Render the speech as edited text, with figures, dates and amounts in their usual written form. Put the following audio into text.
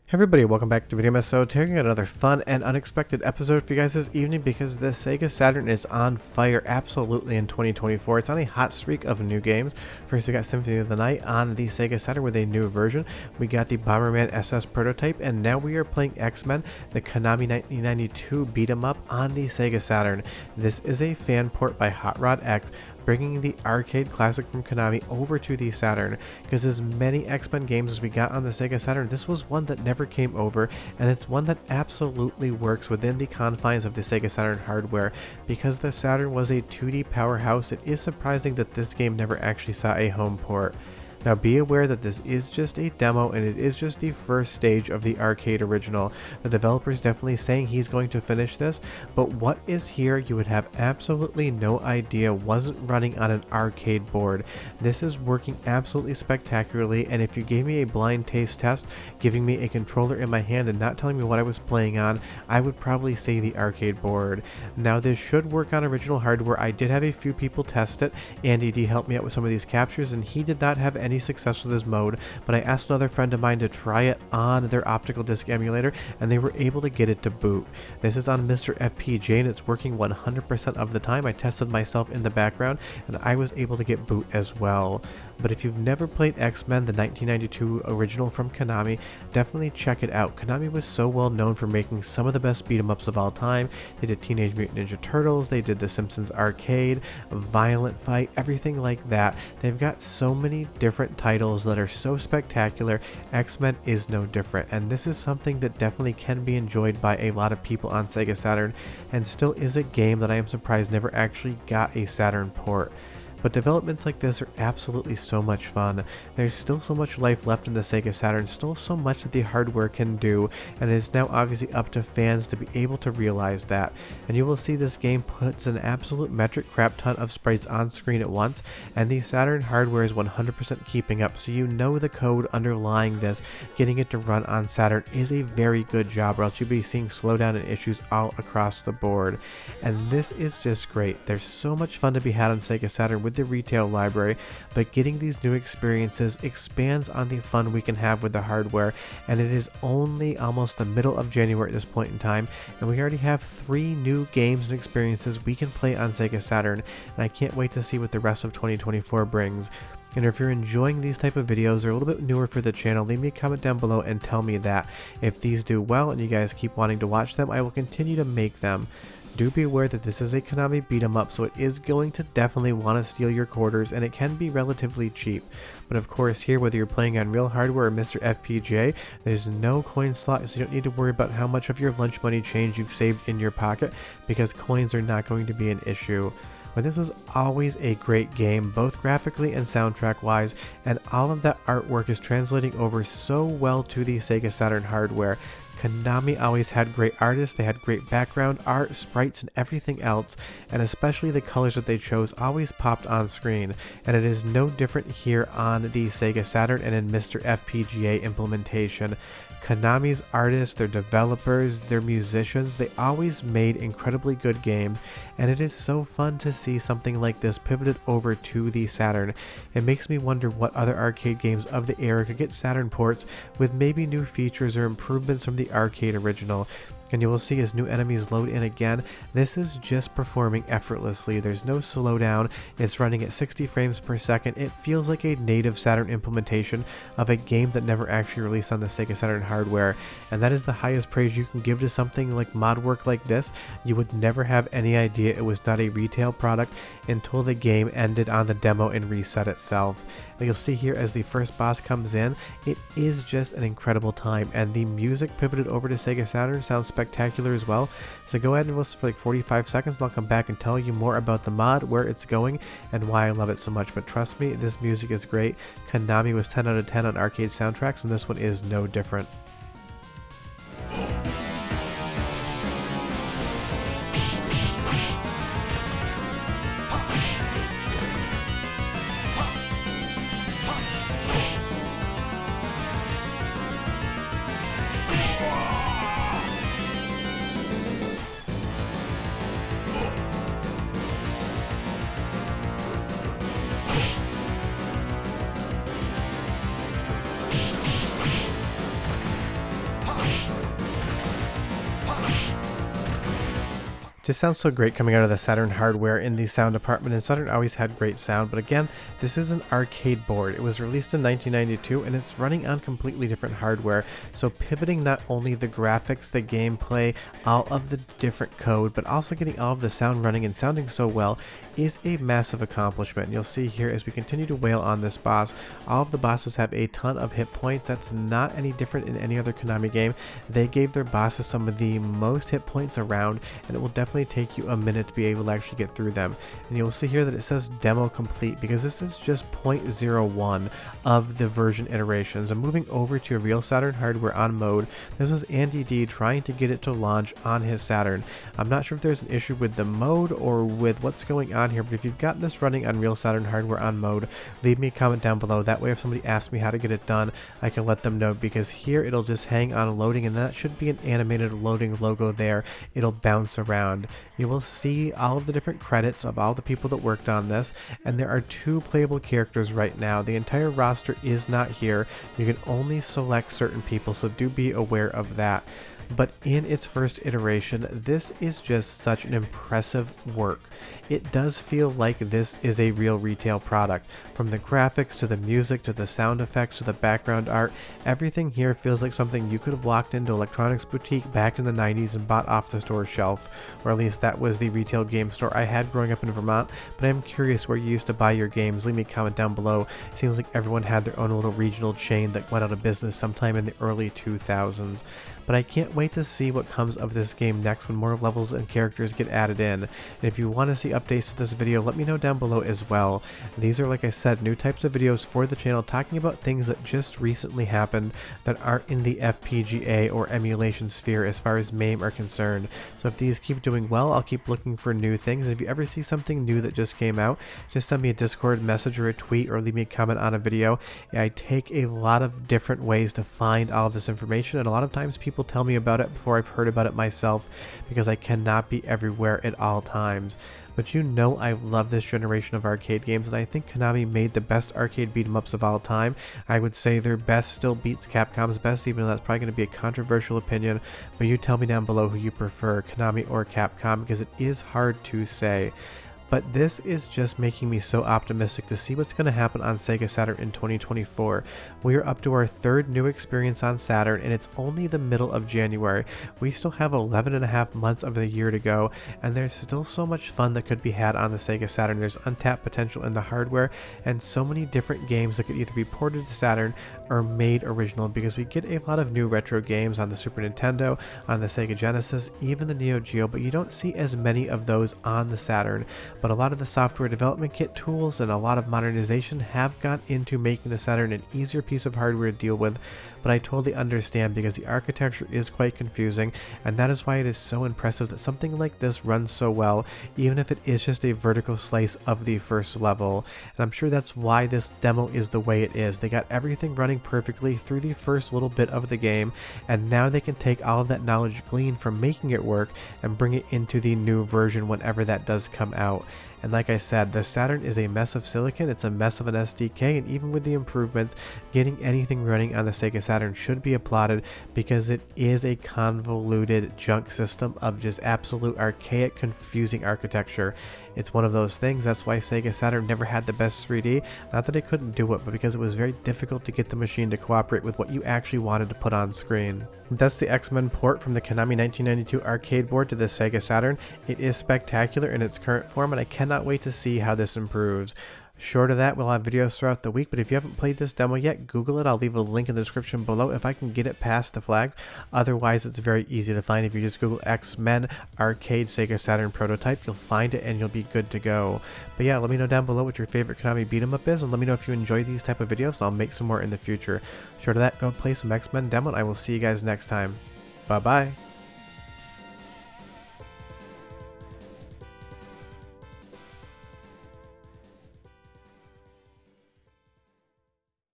Hey everybody, welcome back to Video Episode. Taking another fun and unexpected episode for you guys this evening because the Sega Saturn is on fire absolutely in 2024. It's on a hot streak of new games. First we got Symphony of the Night on the Sega Saturn with a new version. We got the Bomberman SS prototype, and now we are playing X-Men, the Konami 1992 beat 'em up on the Sega Saturn. This is a fan port by Hot Rod X, bringing the arcade classic from Konami over to the Saturn, because as many X-Men games as we got on the Sega Saturn, this was one that never came over, and it's one that absolutely works within the confines of the Sega Saturn hardware. Because the Saturn was a 2D powerhouse, it is surprising that this game never actually saw a home port. Now be aware that this is just a demo and it is just the first stage of the arcade original. The developer's definitely saying he's going to finish this, but what is here you would have absolutely no idea wasn't running on an arcade board. This is working absolutely spectacularly, and if you gave me a blind taste test, giving me a controller in my hand and not telling me what I was playing on, I would probably say the arcade board. Now this should work on original hardware. I did have a few people test it. Andy D helped me out with some of these captures and he did not have any success with this mode, but I asked another friend of mine to try it on their optical disc emulator and they were able to get it to boot. This is on MiSTer FPGA and it's working 100% of the time. I tested myself in the background and I was able to get boot as well. But if you've never played X-Men, the 1992 original from Konami, definitely check it out. Konami was so well known for making some of the best beat-em-ups of all time. They did Teenage Mutant Ninja Turtles, they did The Simpsons Arcade, Violent Fight, everything like that. They've got so many different titles that are so spectacular. X-Men is no different, and this is something that definitely can be enjoyed by a lot of people on Sega Saturn, and still is a game that I am surprised never actually got a Saturn port. But developments like this are absolutely so much fun. There's still so much life left in the Sega Saturn, still so much that the hardware can do, and it is now obviously up to fans to be able to realize that. And you will see this game puts an absolute metric crap ton of sprites on screen at once, and the Saturn hardware is 100% keeping up, so you know the code underlying this, getting it to run on Saturn is a very good job, or else you'd be seeing slowdown and issues all across the board. And this is just great. There's so much fun to be had on Sega Saturn with the retail library, but getting these new experiences expands on the fun we can have with the hardware, and it is only almost the middle of January at this point in time, and we already have 3 new games and experiences we can play on Sega Saturn, and I can't wait to see what the rest of 2024 brings. And if you're enjoying these type of videos, they're a little bit newer for the channel, leave me a comment down below and tell me that. If these do well and you guys keep wanting to watch them, I will continue to make them. Do be aware that this is a Konami beat 'em up, so it is going to definitely want to steal your quarters, and it can be relatively cheap. But of course here, whether you're playing on real hardware or MiSTer FPGA, there's no coin slot, so you don't need to worry about how much of your lunch money change you've saved in your pocket, because coins are not going to be an issue. But this was always a great game, both graphically and soundtrack wise, and all of that artwork is translating over so well to the Sega Saturn hardware. Konami always had great artists, they had great background art, sprites, and everything else, and especially the colors that they chose always popped on screen, and it is no different here on the Sega Saturn and in MiSTer FPGA implementation. Konami's artists, their developers, their musicians, they always made incredibly good games, and it is so fun to see something like this pivoted over to the Saturn. It makes me wonder what other arcade games of the era could get Saturn ports with maybe new features or improvements from the arcade original. And you will see as new enemies load in again, this is just performing effortlessly. There's no slowdown, it's running at 60 frames per second. It feels like a native Saturn implementation of a game that never actually released on the Sega Saturn hardware, and that is the highest praise you can give to something like mod work like this. You would never have any idea it was not a retail product until the game ended on the demo and reset itself. And you'll see here as the first boss comes in, it is just an incredible time, and the music pivoted over to Sega Saturn sounds spectacular as well. So go ahead and listen for like 45 seconds and I'll come back and tell you more about the mod, where it's going, and why I love it so much. But trust me, this music is great. Konami was 10 out of 10 on arcade soundtracks, and this one is no different. Just sounds so great coming out of the Saturn hardware in the sound department, and Saturn always had great sound, but again, this is an arcade board. It was released in 1992 and it's running on completely different hardware, so pivoting not only the graphics, the gameplay, all of the different code, but also getting all of the sound running and sounding so well is a massive accomplishment. And you'll see here as we continue to wail on this boss, all of the bosses have a ton of hit points. That's not any different in any other Konami game. They gave their bosses some of the most hit points around, and it will definitely take you a minute to be able to actually get through them. And you'll see here that it says demo complete because this is just 0.01 of the version iterations. I'm moving over to a real Saturn hardware on mode. This is Andy D trying to get it to launch on his Saturn. I'm not sure if there's an issue with the mode or with what's going on here, but if you've got this running on real Saturn hardware on mode, leave me a comment down below. That way if somebody asks me how to get it done, I can let them know, because here it'll just hang on loading, and that should be an animated loading logo there. It'll bounce around. You will see all of the different credits of all the people that worked on this, and there are 2 playable characters right now. The entire roster is not here. You can only select certain people, so do be aware of that. But in its first iteration, this is just such an impressive work. It does feel like this is a real retail product. From the graphics to the music to the sound effects to the background art, everything here feels like something you could have walked into Electronics Boutique back in the 90s and bought off the store shelf. Or at least that was the retail game store I had growing up in Vermont, but I'm curious where you used to buy your games. Leave me a comment down below. It seems like everyone had their own little regional chain that went out of business sometime in the early 2000s. But I can't wait to see what comes of this game next when more levels and characters get added in. And if you want to see updates to this video, let me know down below as well. These are, like I said, new types of videos for the channel talking about things that just recently happened that aren't in the FPGA or emulation sphere as far as MAME are concerned. So if these keep doing well, I'll keep looking for new things. And if you ever see something new that just came out, just send me a Discord message or a tweet or leave me a comment on a video. I take a lot of different ways to find all of this information, and a lot of times people tell me about it before I've heard about it myself, because I cannot be everywhere at all times. But you know I love this generation of arcade games, and I think Konami made the best arcade beat-em-ups of all time. I would say their best still beats Capcom's best, even though that's probably going to be a controversial opinion, but you tell me down below who you prefer, Konami or Capcom, because it is hard to say. But this is just making me so optimistic to see what's going to happen on Sega Saturn in 2024. We are up to our 3rd new experience on Saturn, and it's only the middle of January. We still have 11.5 months of the year to go, and there's still so much fun that could be had on the Sega Saturn. There's untapped potential in the hardware, and so many different games that could either be ported to Saturn or made original, because we get a lot of new retro games on the Super Nintendo, on the Sega Genesis, even the Neo Geo, but you don't see as many of those on the Saturn. But a lot of the software development kit tools and a lot of modernization have gone into making the Saturn an easier piece of hardware to deal with, but I totally understand because the architecture is quite confusing, and that is why it is so impressive that something like this runs so well, even if it is just a vertical slice of the first level. And I'm sure that's why this demo is the way it is. They got everything running perfectly through the first little bit of the game, and now they can take all of that knowledge gleaned from making it work and bring it into the new version whenever that does come out. And like I said, the Saturn is a mess of silicon, it's a mess of an SDK, and even with the improvements, getting anything running on the Sega Saturn should be applauded, because it is a convoluted junk system of just absolute archaic, confusing architecture. It's one of those things. That's why Sega Saturn never had the best 3D. Not that it couldn't do it, but because it was very difficult to get the machine to cooperate with what you actually wanted to put on screen. That's the X-Men port from the Konami 1992 arcade board to the Sega Saturn. It is spectacular in its current form, and I cannot wait to see how this improves. Short of that, we'll have videos throughout the week, but if you haven't played this demo yet, Google it. I'll leave a link in the description below if I can get it past the flags. Otherwise, it's very easy to find. If you just Google X-Men Arcade Sega Saturn Prototype, you'll find it and you'll be good to go. But yeah, let me know down below what your favorite Konami beat 'em up is, and let me know if you enjoy these type of videos, and I'll make some more in the future. Short of that, go play some X-Men demo, and I will see you guys next time. Bye-bye.